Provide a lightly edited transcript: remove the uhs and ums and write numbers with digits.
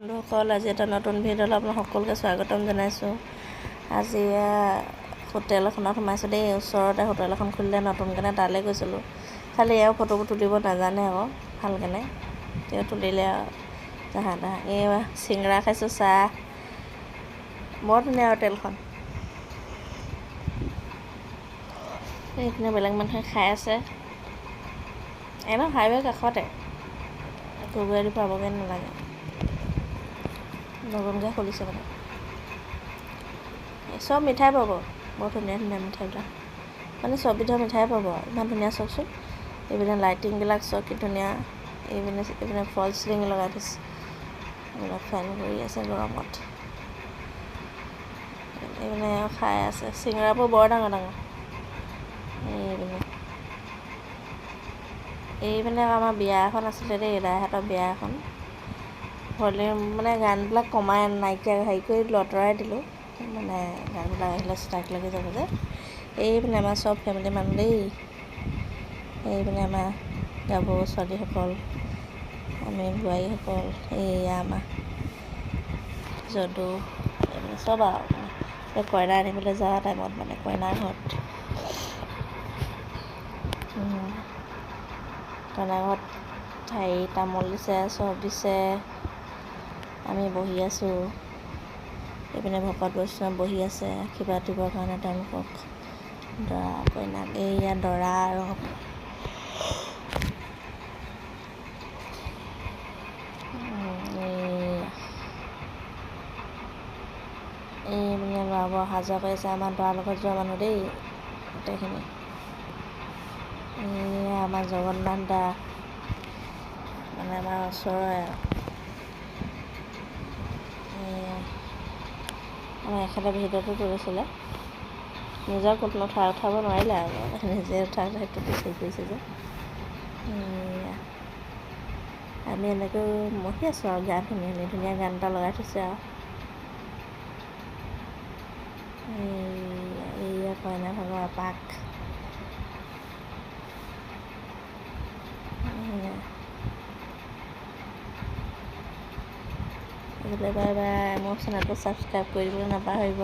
বন্ধুসকল, আজি এটা নতুন ভিডিঅ'লৈ আপোনাক সকলোকে স্বাগতম জনাইছোঁ। আজি হোটেল এখনত সোমাইছোঁ দেই। ওচৰতে হোটেল এখন খুলিলে নতুনকৈ, তালৈ গৈছিলোঁ। খালি এওঁ ফটোবোৰ তুলিব নাজানে আকৌ ভালকেনে, তেওঁ তুলিলে আৰু জাহা তাহা। এই চিংৰা খাইছোঁ, চাহ, বৰ ধুনীয়া হোটেলখন। এইপিনে বেলেগ মানুহে খাই আছে। একদম হাইৱে কাষতে, গগুৱাদি পাবগৈ নালাগে, নতুনকৈ খুলিছে মানে। চব মিঠাই পাব, বৰ ধুনীয়া ধুনীয়া মিঠাইবিলাক, মানে চব বিধৰ মিঠাই পাব। ইমান ধুনীয়া চাওকচোন, এইপিনে লাইটিংবিলাক চাওক কি ধুনীয়া। এইপিনে ফল চিলিং লগাই থৈছে, এইবিলাক ফেন ঘূৰি আছে গৰমত। এইপিনে খাই আছে, চিঙৰাবোৰ বৰ ডাঙৰ ডাঙৰ। এইপিনে আমাৰ বিয়া এখন আছিলে দেই, দাইহঁতৰ বিয়া এখন। ভলিউম মানে গানবিলাক কমাই নাইকিয়া হেৰি কৰি লতৰাই দিলোঁ, মানে গানবিলাক আহিলে ষ্টাৰ্ট লাগি যাব যে। এইপিনে আমাৰ চব ফেমিলি মানুহ দেই। এইপিনে আমাৰ গাভৰু ছোৱালীসকল, আমি বোৱাৰীসকল, এইয়া আমাৰ যদু, এইপিনে চব আৰু মানে কইনা আনিবলৈ যোৱা টাইমত, মানে কইনাৰ ঘৰত। কইনাৰ ঘৰত তামোল দিছে, চব দিছে, আমি বহি আছোঁ। এইপিনে ভকত বৈষ্ণৱ বহি আছে আশীৰ্বাদ দিবৰ কাৰণে তেওঁলোকক, দৰা কইনাক। এইয়া দৰা আৰু এইপিনে ল'ৰাবোৰ অহা যোৱা কৰি আছে, আমাৰ দৰাৰ লগত যোৱা মানুহ দেই গোটেইখিনি। এইয়া আমাৰ জগন্নাথ দা, মানে আমাৰ ওচৰৰে আৰু। আমাৰ এখেতে ভিডিঅ'টো তুলিছিলে, নিজৰ ক'ত উঠাব নোৱাৰিলে আৰু নিজে উঠা সেইটো হেৰি কৰিছে যে। আমি এনেকৈ বহি আছোঁ আৰু, গান শুনি শুনি, ধুনীয়া গান এটা লগাই থৈছে আৰু। এইয়া কইনা ভাগৰ এপাক। Bye bye. মোৰ চেনেলটো ছাবস্ক্ৰাইব কৰিবলৈ নাপাহৰিব।